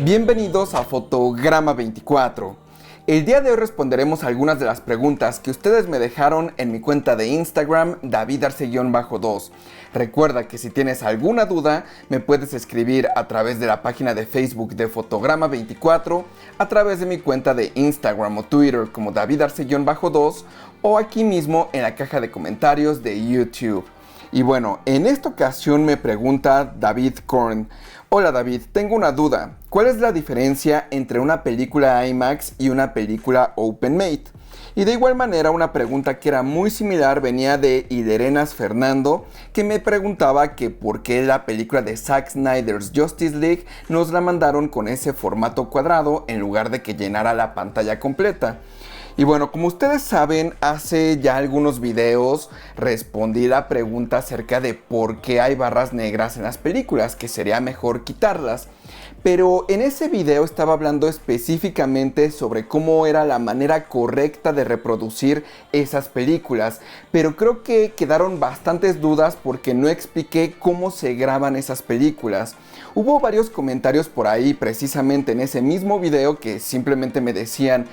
Bienvenidos a Fotograma 24. El día de hoy responderemos algunas de las preguntas que ustedes me dejaron en mi cuenta de Instagram, davidarce-2. Recuerda que si tienes alguna duda, me puedes escribir a través de la página de Facebook de Fotograma 24, a través de mi cuenta de Instagram o Twitter como davidarce-2 o aquí mismo en la caja de comentarios de YouTube. Y bueno, en esta ocasión me pregunta David Korn. Hola David, tengo una duda. ¿Cuál es la diferencia entre una película IMAX y una película OpenMate? Y de igual manera una pregunta que era muy similar venía de Ilerenas Fernando, que me preguntaba que por qué la película de Zack Snyder's Justice League nos la mandaron con ese formato cuadrado en lugar de que llenara la pantalla completa. Y bueno, como ustedes saben, hace ya algunos videos respondí la pregunta acerca de por qué hay barras negras en las películas, que sería mejor quitarlas. Pero en ese video estaba hablando específicamente sobre cómo era la manera correcta de reproducir esas películas. Pero creo que quedaron bastantes dudas porque no expliqué cómo se graban esas películas. Hubo varios comentarios por ahí precisamente en ese mismo video que simplemente me decían: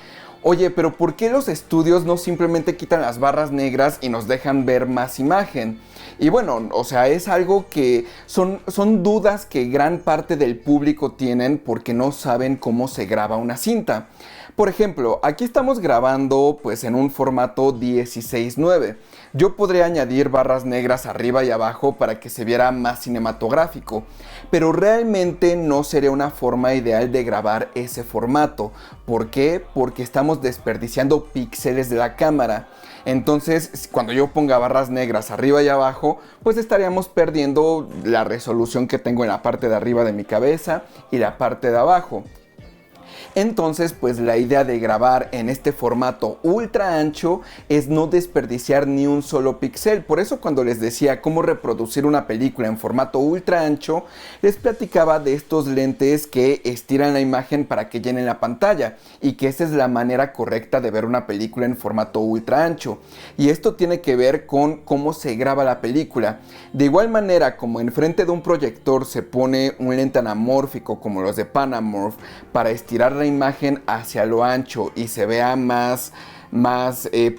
oye, pero ¿por qué los estudios no simplemente quitan las barras negras y nos dejan ver más imagen? Y bueno, o sea, es algo que son dudas que gran parte del público tienen porque no saben cómo se graba una cinta. Por ejemplo, aquí estamos grabando pues en un formato 16:9. Yo podría añadir barras negras arriba y abajo para que se viera más cinematográfico, pero realmente no sería una forma ideal de grabar ese formato. ¿Por qué? Porque estamos desperdiciando píxeles de la cámara. Entonces, cuando yo ponga barras negras arriba y abajo, pues estaríamos perdiendo la resolución que tengo en la parte de arriba de mi cabeza y la parte de abajo. Entonces, pues la idea de grabar en este formato ultra ancho es no desperdiciar ni un solo píxel. Por eso cuando les decía cómo reproducir una película en formato ultra ancho, les platicaba de estos lentes que estiran la imagen para que llenen la pantalla y que esa es la manera correcta de ver una película en formato ultra ancho. Y esto tiene que ver con cómo se graba la película. De igual manera, como enfrente de un proyector se pone un lente anamórfico como los de Panamorph para estirar la imagen hacia lo ancho y se vea más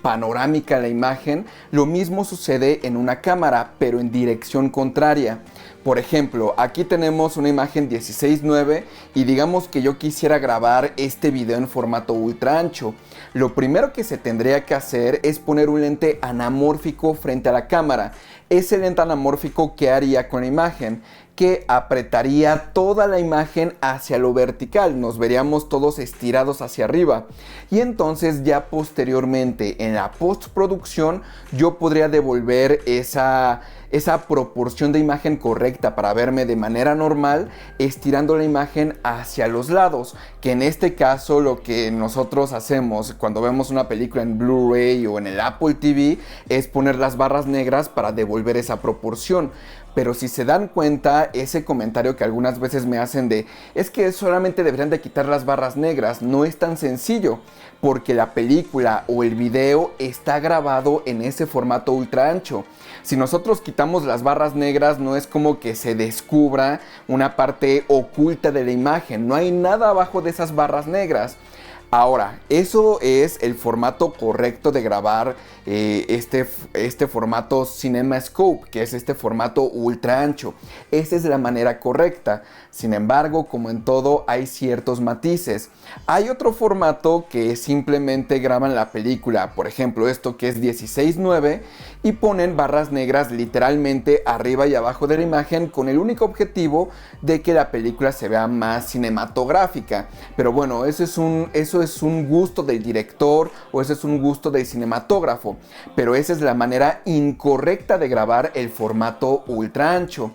panorámica la imagen, lo mismo sucede en una cámara, pero en dirección contraria. Por ejemplo, aquí tenemos una imagen 16:9 y digamos que yo quisiera grabar este video en formato ultra ancho. Lo primero que se tendría que hacer es poner un lente anamórfico frente a la cámara. Ese lente anamórfico, ¿qué haría con la imagen? Que apretaría toda la imagen hacia lo vertical, nos veríamos todos estirados hacia arriba y entonces ya posteriormente en la postproducción yo podría devolver esa proporción de imagen correcta para verme de manera normal, estirando la imagen hacia los lados, que en este caso lo que nosotros hacemos cuando vemos una película en Blu-ray o en el Apple TV es poner las barras negras para devolver esa proporción. Pero si se dan cuenta, ese comentario que algunas veces me hacen de es que solamente deberían de quitar las barras negras, no es tan sencillo, porque la película o el video está grabado en ese formato ultra ancho. Si nosotros quitamos las barras negras, no es como que se descubra una parte oculta de la imagen, no hay nada abajo de esas barras negras. Ahora, eso es el formato correcto de grabar este formato CinemaScope, que es este formato ultra ancho. Esa es la manera correcta. Sin embargo, como en todo, hay ciertos matices. Hay otro formato que simplemente graban la película, por ejemplo, esto que es 16:9, y ponen barras negras literalmente arriba y abajo de la imagen con el único objetivo de que la película se vea más cinematográfica. Pero bueno, eso es un gusto del director o eso es un gusto del cinematógrafo, pero esa es la manera incorrecta de grabar el formato ultra ancho.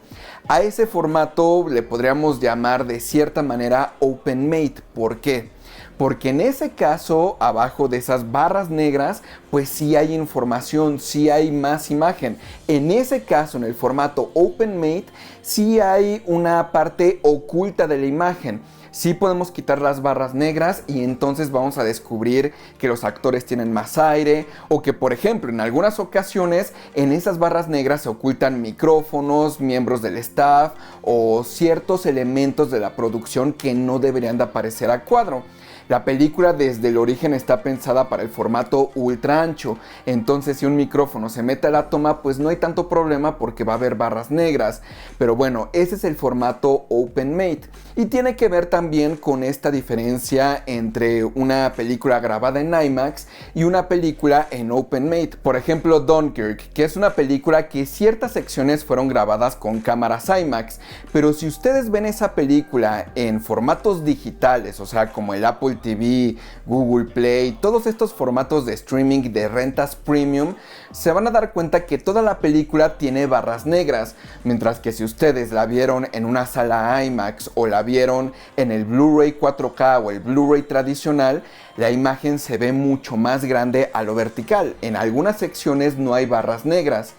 A ese formato le podríamos llamar de cierta manera OpenMate. ¿Por qué? Porque en ese caso, abajo de esas barras negras, pues sí hay información, sí hay más imagen. En ese caso, en el formato OpenMate, sí hay una parte oculta de la imagen. Sí podemos quitar las barras negras y entonces vamos a descubrir que los actores tienen más aire o que, por ejemplo, en algunas ocasiones en esas barras negras se ocultan micrófonos, miembros del staff o ciertos elementos de la producción que no deberían de aparecer a cuadro. La película desde el origen está pensada para el formato ultra ancho, entonces si un micrófono se mete a la toma pues no hay tanto problema porque va a haber barras negras, pero bueno, ese es el formato OpenMate y tiene que ver también con esta diferencia entre una película grabada en IMAX y una película en OpenMate. Por ejemplo, Dunkirk, que es una película que ciertas secciones fueron grabadas con cámaras IMAX, pero si ustedes ven esa película en formatos digitales, o sea como el Apple TV, Google Play, todos estos formatos de streaming de rentas premium, se van a dar cuenta que toda la película tiene barras negras, mientras que si ustedes la vieron en una sala IMAX o la vieron en el Blu-ray 4K o el Blu-ray tradicional, la imagen se ve mucho más grande a lo vertical. En algunas secciones no hay barras negras.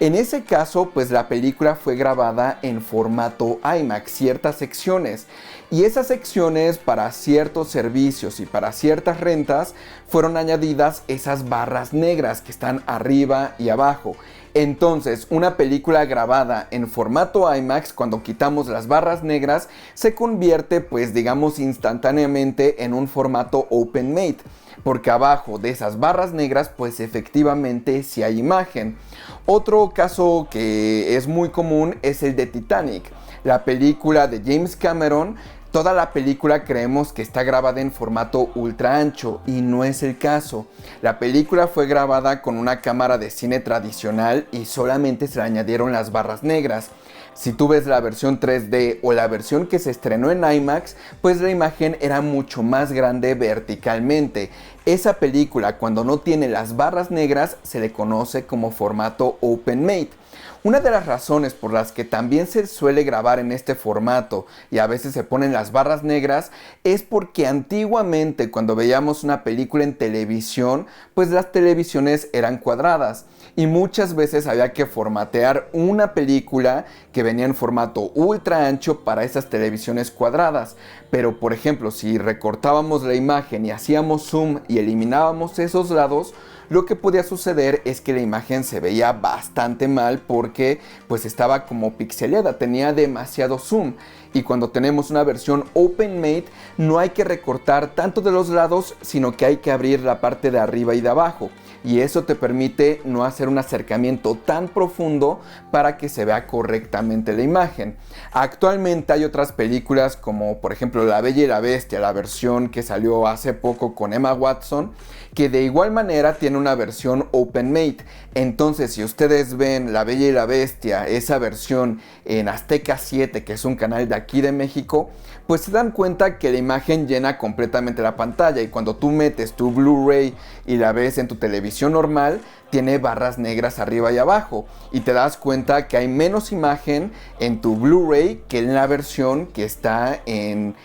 En ese caso, pues la película fue grabada en formato IMAX, ciertas secciones, y esas secciones para ciertos servicios y para ciertas rentas fueron añadidas esas barras negras que están arriba y abajo. Entonces, una película grabada en formato IMAX, cuando quitamos las barras negras, se convierte, pues digamos, instantáneamente en un formato OpenMate, porque abajo de esas barras negras, pues efectivamente sí hay imagen. Otro caso que es muy común es el de Titanic, la película de James Cameron. Toda la película creemos que está grabada en formato ultra ancho y no es el caso. La película fue grabada con una cámara de cine tradicional y solamente se le añadieron las barras negras. Si tú ves la versión 3D o la versión que se estrenó en IMAX, pues la imagen era mucho más grande verticalmente. Esa película, cuando no tiene las barras negras, se le conoce como formato OpenMate. Una de las razones por las que también se suele grabar en este formato y a veces se ponen las barras negras es porque antiguamente, cuando veíamos una película en televisión, pues las televisiones eran cuadradas y muchas veces había que formatear una película que venía en formato ultra ancho para esas televisiones cuadradas. Pero por ejemplo, si recortábamos la imagen y hacíamos zoom y eliminábamos esos lados, lo que podía suceder es que la imagen se veía bastante mal porque pues estaba como pixeleada, tenía demasiado zoom. Y cuando tenemos una versión OpenMate no hay que recortar tanto de los lados, sino que hay que abrir la parte de arriba y de abajo. Y eso te permite no hacer un acercamiento tan profundo para que se vea correctamente la imagen. Actualmente hay otras películas como por ejemplo La Bella y la Bestia, la versión que salió hace poco con Emma Watson, que de igual manera tiene una versión OpenMate. Entonces si ustedes ven La Bella y la Bestia, esa versión en Azteca 7, que es un canal de aquí de México, pues se dan cuenta que la imagen llena completamente la pantalla y cuando tú metes tu Blu-ray y la ves en tu televisión normal, tiene barras negras arriba y abajo y te das cuenta que hay menos imagen en tu Blu-ray que en la versión que está en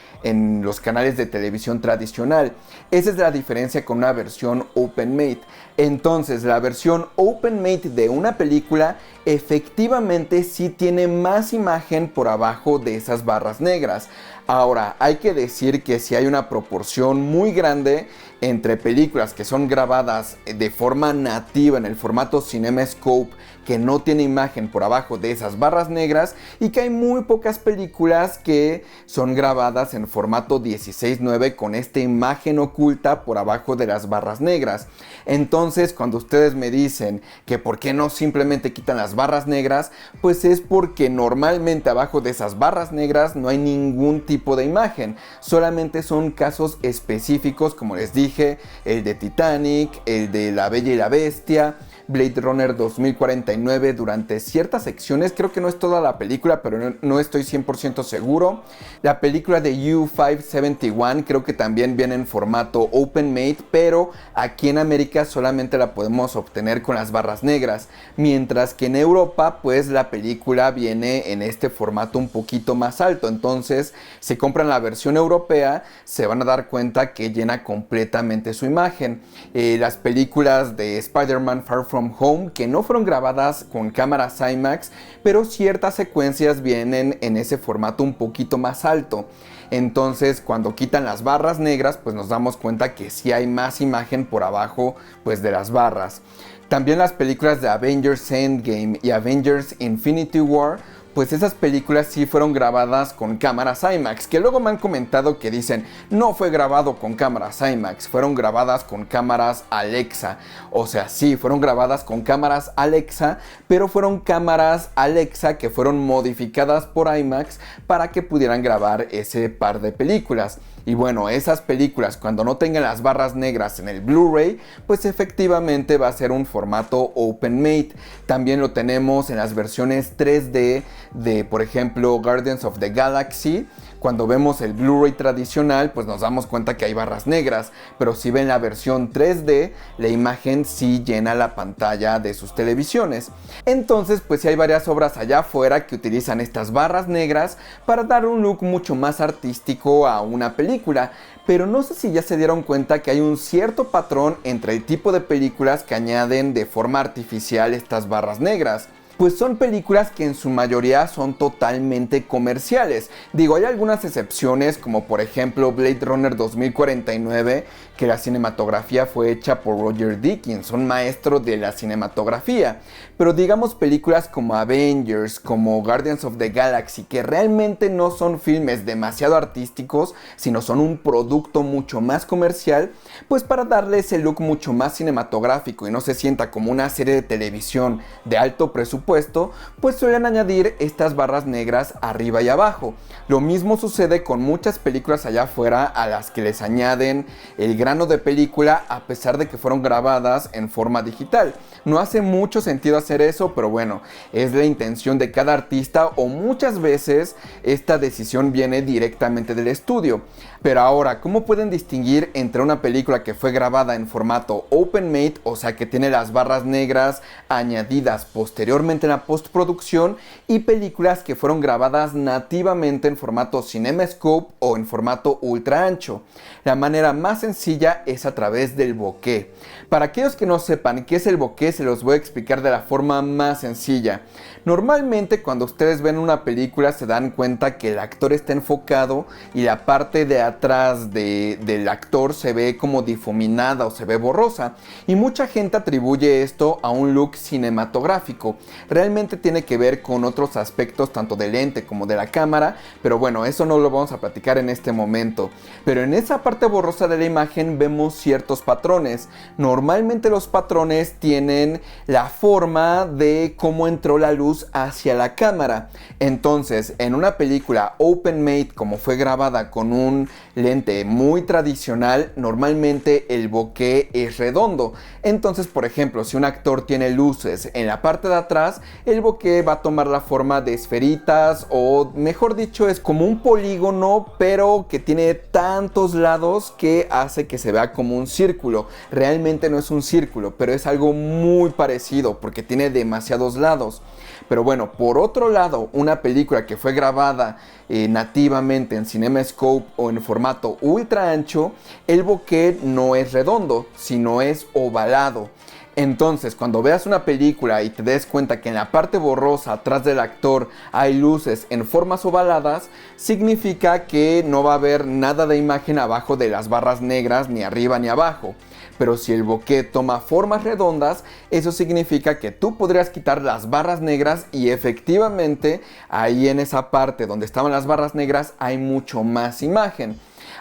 los canales de televisión tradicional. Esa es la diferencia con una versión OpenMate. Entonces la versión OpenMate de una película efectivamente sí tiene más imagen por abajo de esas barras negras. Ahora, hay que decir que si hay una proporción muy grande entre películas que son grabadas de forma nativa en el formato CinemaScope, que no tiene imagen por abajo de esas barras negras, y que hay muy pocas películas que son grabadas en formato 16:9 con esta imagen oculta por abajo de las barras negras. Entonces, cuando ustedes me dicen que por qué no simplemente quitan las barras negras, pues es porque normalmente abajo de esas barras negras no hay ningún tipo de imagen, solamente son casos específicos, como les dije, el de Titanic, el de La Bella y la Bestia, Blade Runner 2049 durante ciertas secciones, creo que no es toda la película, pero no estoy 100% seguro. La película de U-571 creo que también viene en formato OpenMate, pero aquí en América solamente la podemos obtener con las barras negras, mientras que en Europa pues la película viene en este formato un poquito más alto. Entonces si compran la versión europea se van a dar cuenta que llena completamente su imagen. Las películas de Spider-Man Far From From Home, que no fueron grabadas con cámaras IMAX, pero ciertas secuencias vienen en ese formato un poquito más alto. Entonces, cuando quitan las barras negras, pues nos damos cuenta que sí hay más imagen por abajo, pues, de las barras. También las películas de Avengers Endgame y Avengers Infinity War, pues esas películas sí fueron grabadas con cámaras IMAX, que luego me han comentado que dicen, no fue grabado con cámaras IMAX, fueron grabadas con cámaras Alexa. O sea, sí, fueron grabadas con cámaras Alexa, pero fueron cámaras Alexa que fueron modificadas por IMAX para que pudieran grabar ese par de películas. Y bueno, esas películas, cuando no tengan las barras negras en el Blu-ray, pues efectivamente va a ser un formato OpenMate. También lo tenemos en las versiones 3D de, por ejemplo, Guardians of the Galaxy. Cuando vemos el Blu-ray tradicional, pues nos damos cuenta que hay barras negras, pero si ven la versión 3D, la imagen sí llena la pantalla de sus televisiones. Entonces, pues sí hay varias obras allá afuera que utilizan estas barras negras para dar un look mucho más artístico a una película, pero no sé si ya se dieron cuenta que hay un cierto patrón entre el tipo de películas que añaden de forma artificial estas barras negras. Pues son películas que en su mayoría son totalmente comerciales. Digo, hay algunas excepciones, como por ejemplo Blade Runner 2049, que la cinematografía fue hecha por Roger Deakins, un maestro de la cinematografía. Pero digamos películas como Avengers, como Guardians of the Galaxy, que realmente no son filmes demasiado artísticos, sino son un producto mucho más comercial, pues para darle ese look mucho más cinematográfico y no se sienta como una serie de televisión de alto presupuesto, pues suelen añadir estas barras negras arriba y abajo. Lo mismo sucede con muchas películas allá afuera a las que les añaden el grano de película a pesar de que fueron grabadas en forma digital. No hace mucho sentido hacer eso, pero bueno, es la intención de cada artista o muchas veces esta decisión viene directamente del estudio. Pero ahora, ¿cómo pueden distinguir entre una película que fue grabada en formato OpenMate, o sea que tiene las barras negras añadidas posteriormente en la postproducción, y películas que fueron grabadas nativamente en formato CinemaScope o en formato ultra ancho? La manera más sencilla es a través del bokeh. Para aquellos que no sepan qué es el bokeh, se los voy a explicar de la forma más sencilla. Normalmente cuando ustedes ven una película se dan cuenta que el actor está enfocado y la parte de atrás del actor se ve como difuminada o se ve borrosa, y mucha gente atribuye esto a un look cinematográfico. Realmente tiene que ver con otros aspectos tanto del lente como de la cámara, pero bueno, eso no lo vamos a platicar en este momento. Pero en esa parte borrosa de la imagen vemos ciertos patrones. Normalmente los patrones tienen la forma de cómo entró la luz hacia la cámara. Entonces, en una película OpenMate, como fue grabada con un lente muy tradicional, normalmente el bokeh es redondo. Entonces, por ejemplo, si un actor tiene luces en la parte de atrás, el bokeh va a tomar la forma de esferitas, o mejor dicho, es como un polígono, pero que tiene tantos lados que hace que se vea como un círculo. Realmente no es un círculo, pero es algo muy parecido porque tiene demasiados lados. Pero bueno, por otro lado, una película que fue grabada nativamente en CinemaScope o en formato ultra ancho, el bokeh no es redondo, sino es ovalado. Entonces, cuando veas una película y te des cuenta que en la parte borrosa atrás del actor hay luces en formas ovaladas, significa que no va a haber nada de imagen abajo de las barras negras, ni arriba ni abajo. Pero si el bokeh toma formas redondas, eso significa que tú podrías quitar las barras negras y efectivamente ahí en esa parte donde estaban las barras negras hay mucho más imagen.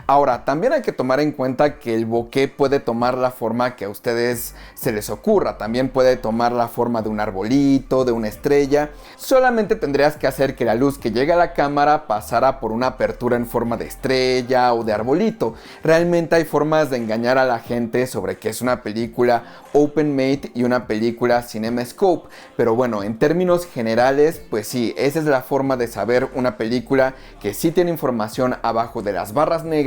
Ahora, también hay que tomar en cuenta que el bokeh puede tomar la forma que a ustedes se les ocurra. También puede tomar la forma de un arbolito, de una estrella. Solamente tendrías que hacer que la luz que llega a la cámara pasara por una apertura en forma de estrella o de arbolito. Realmente hay formas de engañar a la gente sobre que es una película OpenMate y una película CinemaScope. Pero bueno, en términos generales, pues sí, esa es la forma de saber una película que sí tiene información abajo de las barras negras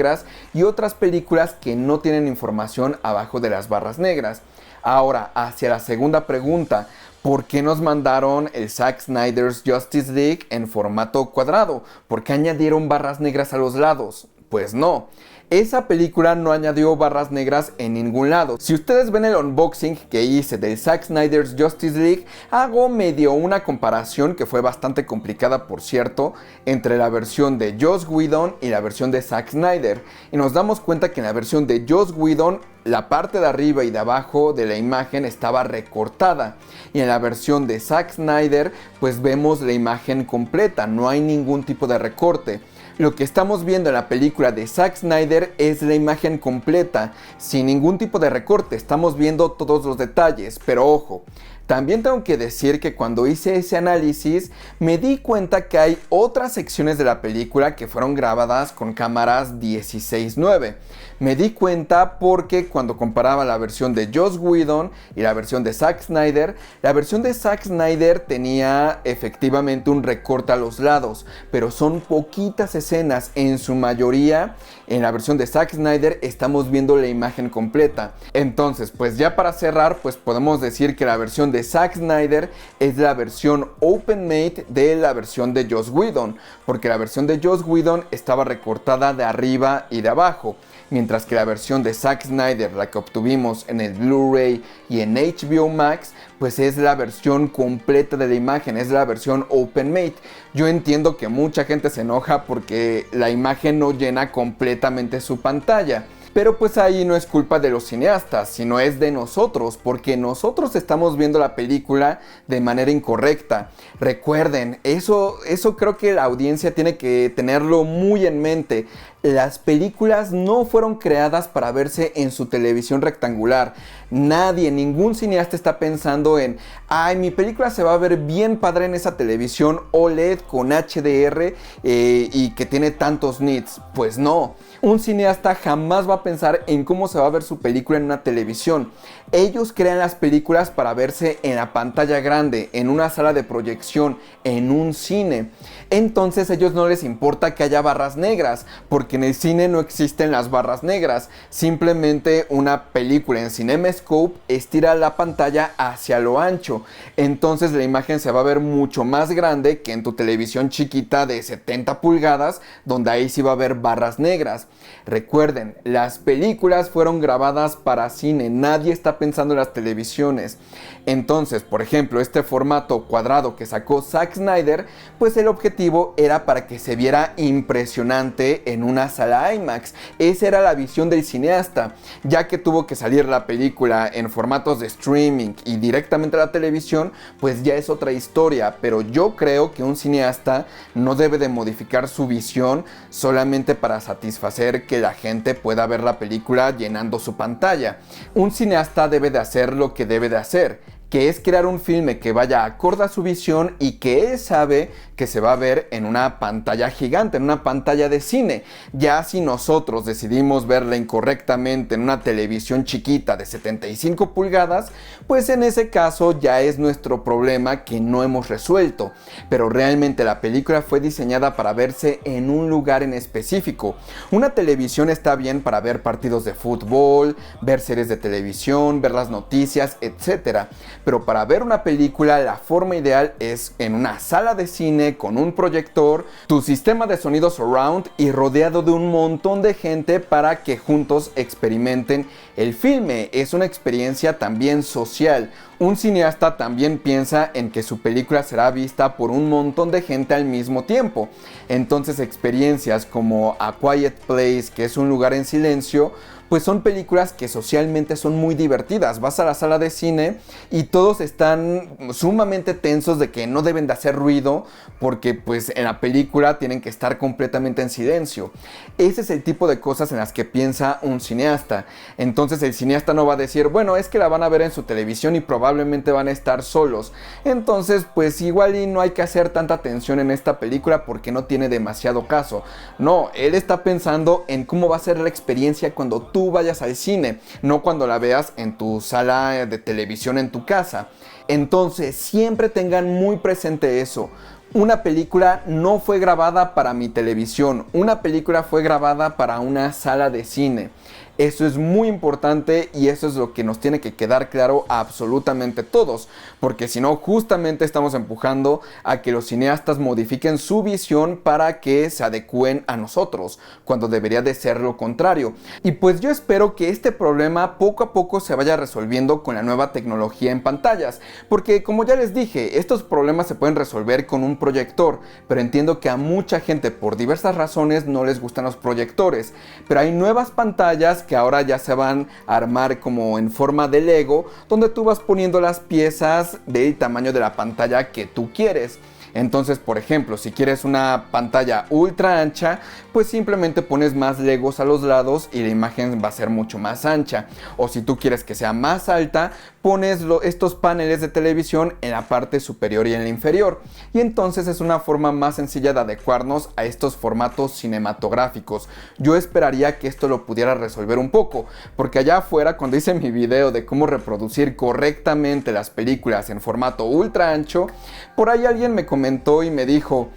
y otras películas que no tienen información abajo de las barras negras. Ahora, hacia la segunda pregunta, ¿por qué nos mandaron el Zack Snyder's Justice League en formato cuadrado? ¿Por qué añadieron barras negras a los lados? Pues no. Esa película no añadió barras negras en ningún lado. Si ustedes ven el unboxing que hice del Zack Snyder's Justice League, hago medio una comparación que fue bastante complicada, por cierto, entre la versión de Joss Whedon y la versión de Zack Snyder. Y nos damos cuenta que en la versión de Joss Whedon la parte de arriba y de abajo de la imagen estaba recortada, y en la versión de Zack Snyder pues vemos la imagen completa, no hay ningún tipo de recorte. Lo que estamos viendo en la película de Zack Snyder es la imagen completa, sin ningún tipo de recorte, estamos viendo todos los detalles, pero ojo, también tengo que decir que cuando hice ese análisis me di cuenta que hay otras secciones de la película que fueron grabadas con cámaras 16:9. Me di cuenta porque cuando comparaba la versión de Joss Whedon y la versión de Zack Snyder, la versión de Zack Snyder tenía efectivamente un recorte a los lados, pero son poquitas escenas, en su mayoría en la versión de Zack Snyder estamos viendo la imagen completa. Entonces, pues ya para cerrar, pues podemos decir que la versión de Zack Snyder es la versión open made de la versión de Joss Whedon, porque la versión de Joss Whedon estaba recortada de arriba y de abajo, mientras que la versión de Zack Snyder, la que obtuvimos en el Blu-ray y en HBO Max, pues es la versión completa de la imagen, es la versión open made. Yo entiendo que mucha gente se enoja porque la imagen no llena completamente su pantalla, pero pues ahí no es culpa de los cineastas, sino es de nosotros, porque nosotros estamos viendo la película de manera incorrecta. Recuerden, eso creo que la audiencia tiene que tenerlo muy en mente. Las películas no fueron creadas para verse en su televisión rectangular. Nadie, ningún cineasta está pensando en, ay, mi película se va a ver bien padre en esa televisión OLED con HDR y que tiene tantos nits. Pues no, un cineasta jamás va a pensar en cómo se va a ver su película en una televisión. Ellos crean las películas para verse en la pantalla grande, en una sala de proyección, en un cine. Entonces a ellos no les importa que haya barras negras, porque en el cine no existen las barras negras. Simplemente una película en CinemaScope estira la pantalla hacia lo ancho. Entonces la imagen se va a ver mucho más grande que en tu televisión chiquita de 70 pulgadas, donde ahí sí va a haber barras negras. Recuerden, las películas fueron grabadas para cine, nadie está pensando en las televisiones. Entonces, por ejemplo, este formato cuadrado que sacó Zack Snyder, pues el objetivo era para que se viera impresionante en una sala IMAX. Esa era la visión del cineasta, ya que tuvo que salir la película en formatos de streaming y directamente a la televisión, pues ya es otra historia. Pero yo creo que un cineasta no debe de modificar su visión solamente para satisfacer que la gente pueda ver la película llenando su pantalla. Un cineasta debe de hacer lo que debe de hacer, que es crear un filme que vaya acorde a su visión y que él sabe que se va a ver en una pantalla gigante, en una pantalla de cine. Ya si nosotros decidimos verla incorrectamente en una televisión chiquita de 75 pulgadas, pues en ese caso ya es nuestro problema que no hemos resuelto. Pero realmente la película fue diseñada para verse en un lugar en específico. Una televisión está bien para ver partidos de fútbol, ver series de televisión, ver las noticias, etc. Pero para ver una película la forma ideal es en una sala de cine con un proyector, tu sistema de sonido surround y rodeado de un montón de gente para que juntos experimenten el filme. Es una experiencia también social. Un cineasta también piensa en que su película será vista por un montón de gente al mismo tiempo. Entonces experiencias como A Quiet Place, que es un lugar en silencio, pues son películas que socialmente son muy divertidas. Vas a la sala de cine y todos están sumamente tensos de que no deben de hacer ruido porque pues en la película tienen que estar completamente en silencio. Ese es el tipo de cosas en las que piensa un cineasta. Entonces el cineasta no va a decir, bueno, es que la van a ver en su televisión y probablemente van a estar solos. Entonces pues igual y no hay que hacer tanta tensión en esta película porque no tiene demasiado caso. No, él está pensando en cómo va a ser la experiencia cuando tú vayas al cine, no cuando la veas en tu sala de televisión en tu casa. Entonces siempre tengan muy presente eso. Una película no fue grabada para mi televisión, una película fue grabada para una sala de cine. Eso es muy importante y eso es lo que nos tiene que quedar claro a absolutamente todos, porque si no, justamente estamos empujando a que los cineastas modifiquen su visión para que se adecúen a nosotros, cuando debería de ser lo contrario. Y pues yo espero que este problema poco a poco se vaya resolviendo con la nueva tecnología en pantallas, porque como ya les dije, estos problemas se pueden resolver con un proyector, pero entiendo que a mucha gente por diversas razones no les gustan los proyectores, pero hay nuevas pantallas que ahora ya se van a armar como en forma de Lego, donde tú vas poniendo las piezas del tamaño de la pantalla que tú quieres. Entonces, por ejemplo, si quieres una pantalla ultra ancha, pues simplemente pones más Legos a los lados y la imagen va a ser mucho más ancha. O si tú quieres que sea más alta, pones estos paneles de televisión en la parte superior y en la inferior. Y entonces es una forma más sencilla de adecuarnos a estos formatos cinematográficos. Yo esperaría que esto lo pudiera resolver un poco, porque allá afuera, cuando hice mi video de cómo reproducir correctamente las películas en formato ultra ancho, por ahí alguien me comentó y me dijo: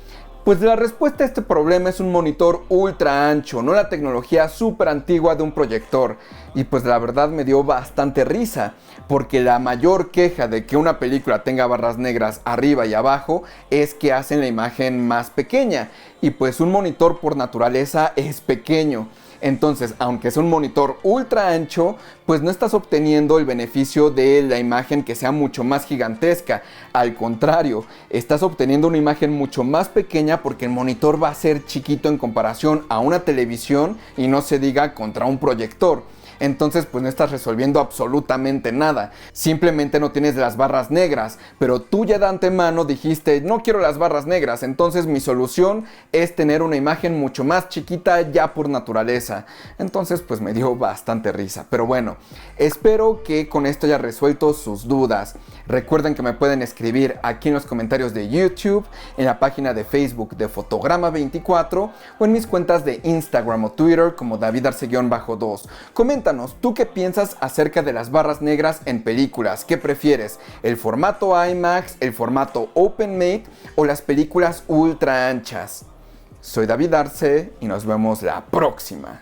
pues la respuesta a este problema es un monitor ultra ancho, no la tecnología súper antigua de un proyector. Y pues la verdad me dio bastante risa, porque la mayor queja de que una película tenga barras negras arriba y abajo es que hacen la imagen más pequeña. Y pues un monitor por naturaleza es pequeño. Entonces, aunque es un monitor ultra ancho, pues no estás obteniendo el beneficio de la imagen que sea mucho más gigantesca. Al contrario, estás obteniendo una imagen mucho más pequeña porque el monitor va a ser chiquito en comparación a una televisión y no se diga contra un proyector. Entonces pues no estás resolviendo absolutamente nada, simplemente no tienes las barras negras, pero tú ya de antemano dijiste: no quiero las barras negras, entonces mi solución es tener una imagen mucho más chiquita ya por naturaleza. Entonces pues me dio bastante risa, pero bueno, espero que con esto haya resuelto sus dudas. Recuerden que me pueden escribir aquí en los comentarios de YouTube, en la página de Facebook de Fotograma24 o en mis cuentas de Instagram o Twitter como David Arce-2. Coméntanos, ¿tú qué piensas acerca de las barras negras en películas? ¿Qué prefieres? ¿El formato IMAX, el formato OpenMate o las películas ultra anchas? Soy David Arce y nos vemos la próxima.